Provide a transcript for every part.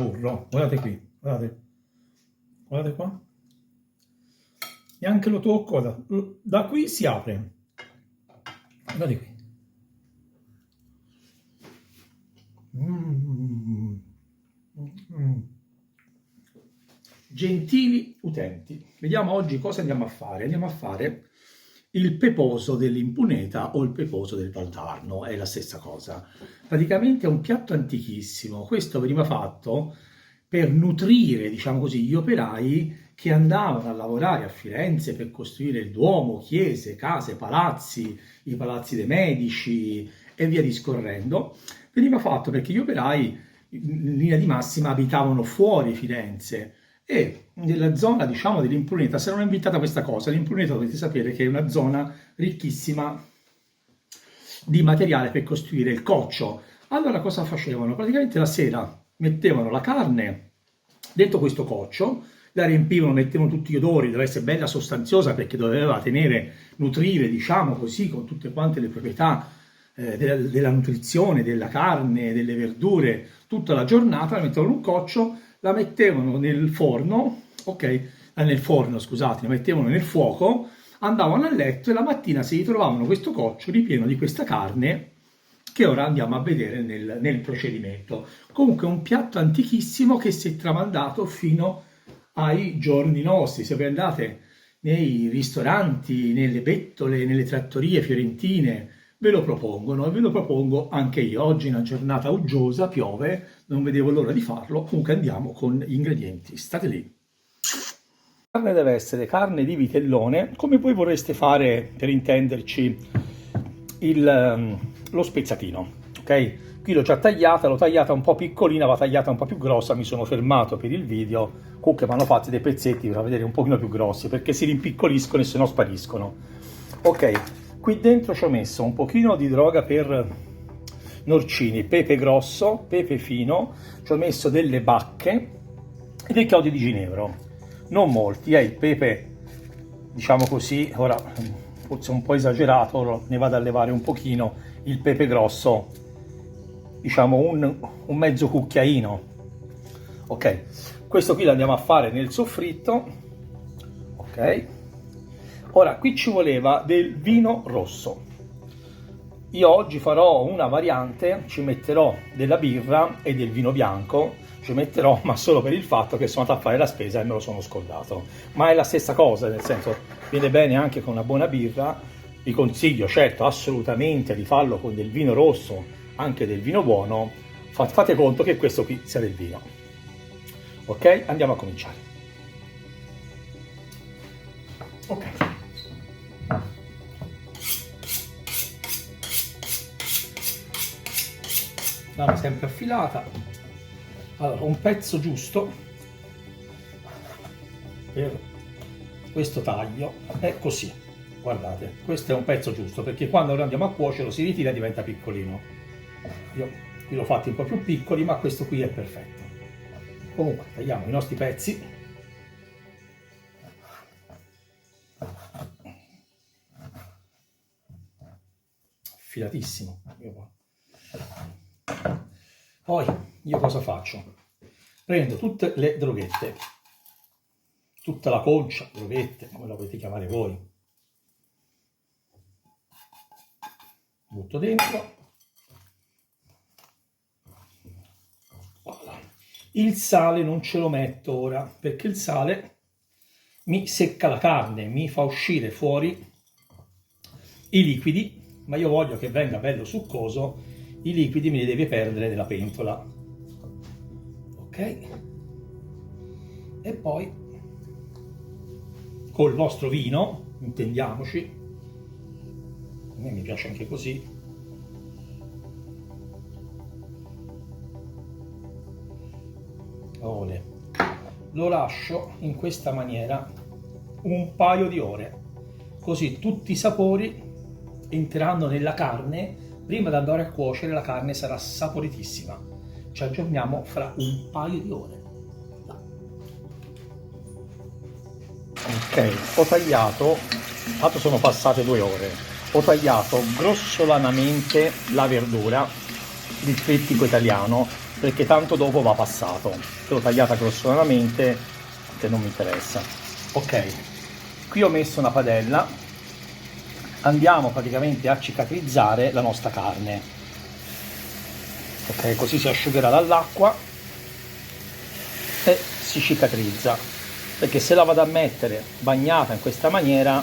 burro, guardate qui, guardate qua, neanche lo tocco, da qui si apre, guardate qui. Gentili utenti, vediamo oggi cosa andiamo a fare. Andiamo a fare il peposo dell'Impuneta o il peposo del Valdarno, è la stessa cosa. Praticamente è un piatto antichissimo. Questo veniva fatto per nutrire, diciamo così, gli operai che andavano a lavorare a Firenze per costruire il Duomo, chiese, case, palazzi, i palazzi dei Medici e via discorrendo. Veniva fatto perché gli operai in linea di massima abitavano fuori Firenze e nella zona, diciamo, dell'Impuneta si erano inventata questa cosa. L'Impuneta, dovete sapere che è una zona ricchissima di materiale per costruire il coccio. Allora cosa facevano? Praticamente la sera mettevano la carne dentro questo coccio, la riempivano, mettevano tutti gli odori, doveva essere bella sostanziosa perché doveva tenere, nutrire, diciamo così, con tutte quante le proprietà della nutrizione, della carne, delle verdure, tutta la giornata. La mettevano in un coccio, la mettevano nel forno, ok? Nel forno, scusate, la mettevano nel fuoco, andavano a letto e la mattina si ritrovavano questo coccio ripieno di questa carne che ora andiamo a vedere nel procedimento. Comunque è un piatto antichissimo che si è tramandato fino ai giorni nostri. Se voi andate nei ristoranti, nelle bettole, nelle trattorie fiorentine, ve lo propongono e ve lo propongo anche io. Oggi è una giornata uggiosa, piove, non vedevo l'ora di farlo. Comunque andiamo con gli ingredienti, state lì. La carne deve essere carne di vitellone, come voi vorreste fare, per intenderci, lo spezzatino, ok? Qui l'ho già tagliata, l'ho tagliata un po' piccolina, va tagliata un po' più grossa, mi sono fermato per il video, comunque mi hanno fatti dei pezzetti per vedere un pochino più grossi, perché si rimpiccoliscono e se no spariscono. Ok. Qui dentro ci ho messo un pochino di droga per norcini, pepe grosso, pepe fino, ci ho messo delle bacche e dei chiodi di ginevro, non molti, il pepe, diciamo così, ora forse un po' esagerato, ne vado a levare un pochino, il pepe grosso, diciamo un mezzo cucchiaino, ok, questo qui lo andiamo a fare nel soffritto, ok. Ora, qui ci voleva del vino rosso. Io oggi farò una variante, ci metterò della birra e del vino bianco, ci metterò, ma solo per il fatto che sono andato a fare la spesa e me lo sono scordato. Ma è la stessa cosa, nel senso, viene bene anche con una buona birra. Vi consiglio, certo, assolutamente di farlo con del vino rosso, anche del vino buono. Fate conto che questo qui sia del vino. Ok? Andiamo a cominciare. Ok. Lama sempre affilata. Allora, un pezzo giusto per questo taglio è così, guardate, questo è un pezzo giusto perché quando lo andiamo a cuocere si ritira e diventa piccolino. Io qui l'ho fatti un po' più piccoli, ma questo qui è perfetto. Comunque tagliamo i nostri pezzi. Filatissimo. Poi io cosa faccio? Prendo tutte le droghette, tutta la concia, droghette, come la volete chiamare voi, butto dentro. Voilà. Il sale non ce lo metto ora perché il sale mi secca la carne, mi fa uscire fuori i liquidi, ma io voglio che venga bello succoso. I liquidi me li deve perdere nella pentola, ok? E poi col vostro vino, intendiamoci, a me mi piace anche così, lo lascio in questa maniera un paio di ore, così tutti i sapori entreranno nella carne. Prima di andare a cuocere la carne sarà saporitissima. Ci aggiorniamo fra un paio di ore. Ok, ho tagliato, tanto sono passate 2 ore, ho tagliato grossolanamente la verdura, il trittico italiano, perché tanto dopo va passato. L'ho tagliata grossolanamente, che non mi interessa. Ok, qui ho messo una padella, andiamo praticamente a cicatrizzare la nostra carne. Ok, così si asciugherà dall'acqua e si cicatrizza, perché se la vado a mettere bagnata in questa maniera,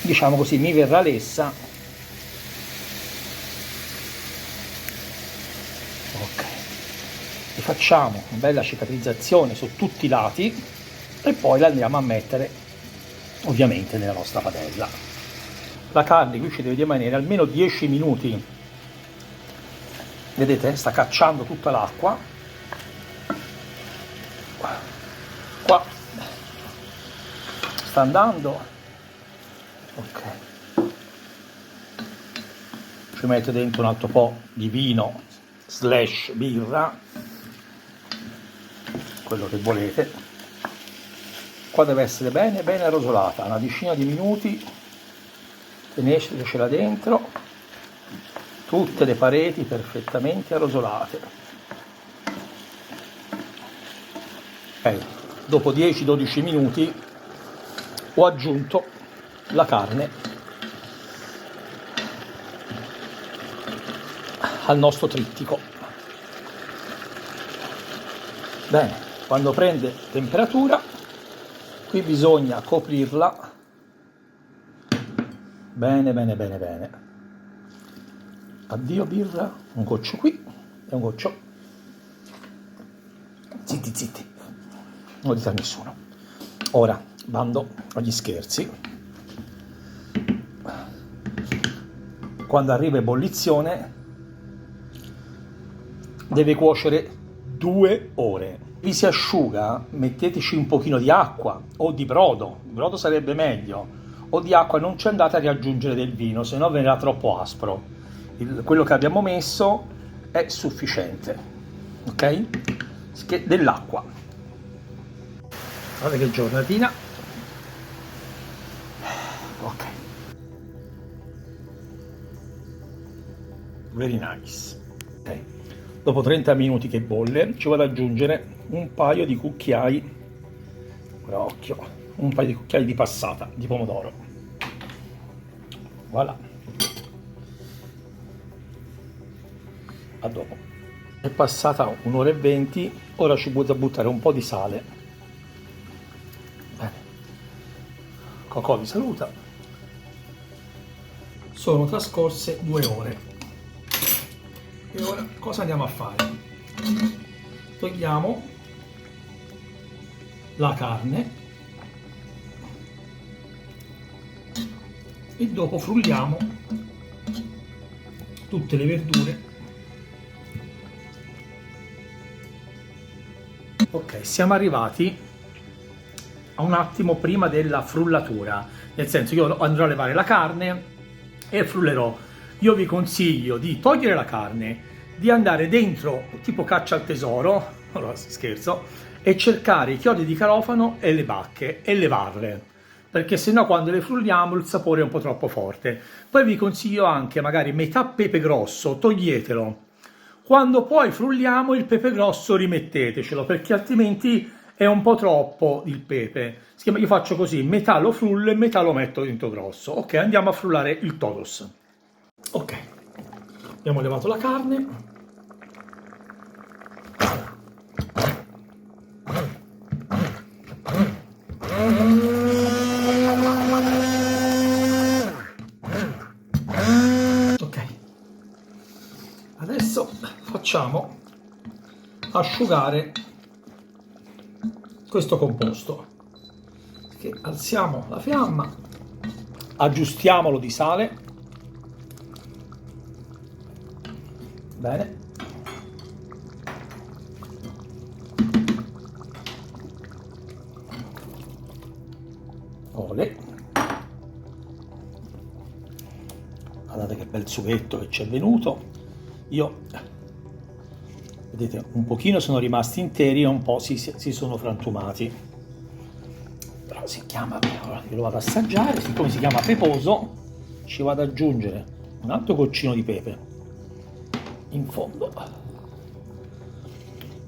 diciamo così, mi verrà lessa. Ok, e facciamo una bella cicatrizzazione su tutti i lati e poi la andiamo a mettere ovviamente nella nostra padella. La carne qui ci deve rimanere almeno 10 minuti, vedete, sta cacciando tutta l'acqua. Qua sta andando. Ok, ci metto dentro un altro po' di vino / birra, quello che volete. Qua deve essere bene bene rosolata, una decina di minuti, tenetecela dentro, tutte le pareti perfettamente arrosolate. Dopo 10-12 minuti ho aggiunto la carne al nostro trittico. Bene, quando prende temperatura, qui bisogna coprirla bene bene bene bene. Addio birra, un goccio qui e un goccio. Zitti zitti, non lo dite a nessuno. Ora bando agli scherzi. Quando arriva ebullizione deve cuocere 2 ore. Vi si asciuga, metteteci un pochino di acqua o di brodo sarebbe meglio, o di acqua, non ci andate a riaggiungere del vino, se no verrà troppo aspro. Quello che abbiamo messo è sufficiente, ok? Dell'acqua. Guardate che giornatina. Ok, very nice. Ok, dopo 30 minuti che bolle ci vado ad aggiungere un paio di cucchiai, ora occhio, un paio di cucchiai di passata di pomodoro. Voilà, a dopo. È passata 1 ora e 20, ora ci butto a buttare un po' di sale. Bene, Cocò vi saluta. Sono trascorse 2 ore e ora cosa andiamo a fare? Togliamo la carne e dopo frulliamo tutte le verdure. Ok, siamo arrivati a un attimo prima della frullatura, nel senso io andrò a levare la carne e frullerò. Io vi consiglio di togliere la carne, di andare dentro tipo caccia al tesoro, allora scherzo, e cercare i chiodi di garofano e le bacche e levarle, perché sennò quando le frulliamo il sapore è un po' troppo forte. Poi vi consiglio anche magari metà pepe grosso, toglietelo. Quando poi frulliamo il pepe grosso rimettetecelo, perché altrimenti è un po' troppo il pepe. Io faccio così, metà lo frullo e metà lo metto dentro grosso. Ok, andiamo a frullare il todos. Ok, abbiamo levato la carne. Ok, adesso facciamo asciugare questo composto, che alziamo la fiamma, aggiustiamolo di sale, bene, olè, guardate che bel sughetto che ci è venuto. Io, vedete, un pochino sono rimasti interi e un po' si sono frantumati, però si chiama, io lo vado ad assaggiare, siccome si chiama peposo ci vado ad aggiungere un altro goccino di pepe in fondo.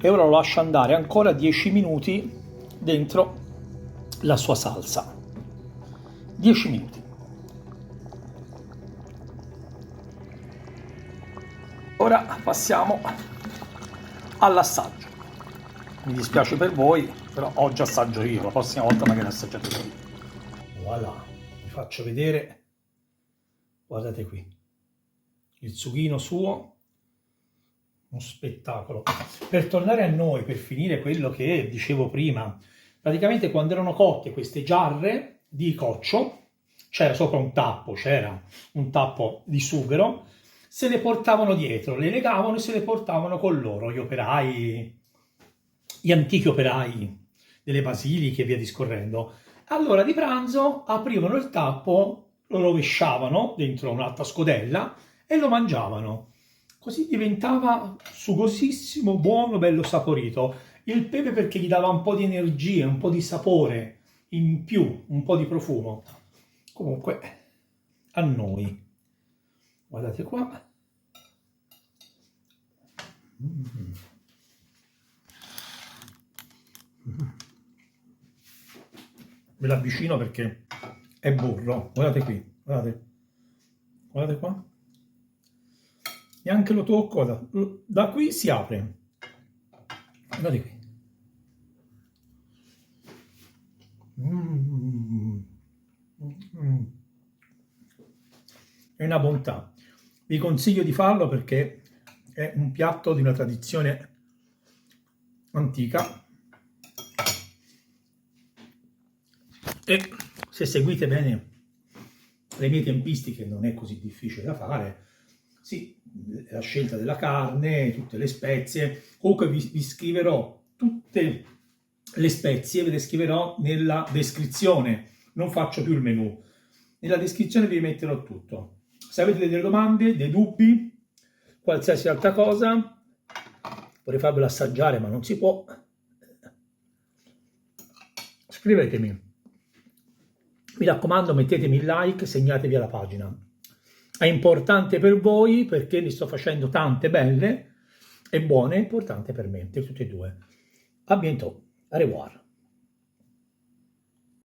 e ora lo lascio andare ancora 10 minuti dentro la sua salsa. 10 minuti. Ora passiamo all'assaggio. Mi dispiace per voi, però oggi assaggio io, la prossima volta magari assaggiate voi. Voilà, vi faccio vedere, guardate qui, il sughino suo, uno spettacolo. Per tornare a noi, per finire quello che dicevo prima, praticamente quando erano cotte queste giarre di coccio, c'era sopra un tappo di sughero, se le portavano dietro, le legavano e se le portavano con loro, gli operai, gli antichi operai delle basiliche e via discorrendo. Allora di pranzo aprivano il tappo, lo rovesciavano dentro un'altra scodella e lo mangiavano. Così diventava sugosissimo, buono, bello saporito. Il pepe perché gli dava un po' di energia, un po' di sapore in più, un po' di profumo. Comunque, a noi. Guardate qua. Ve l'avvicino perché è burro. Guardate qui, guardate. Guardate qua. Neanche lo tocco, da qui si apre. Guardate qui. È una bontà. Vi consiglio di farlo perché è un piatto di una tradizione antica e se seguite bene le mie tempistiche non è così difficile da fare. Sì, la scelta della carne, tutte le spezie. Comunque vi scriverò tutte le spezie, ve le scriverò nella descrizione. Non faccio più il menù. Nella descrizione vi metterò tutto. Se avete delle domande, dei dubbi, qualsiasi altra cosa, vorrei farvelo assaggiare ma non si può, scrivetemi. Mi raccomando, mettetemi il like, segnatevi alla pagina. È importante per voi perché ne sto facendo tante belle e buone, è importante per me, per tutte e due. A bientôt, au revoir.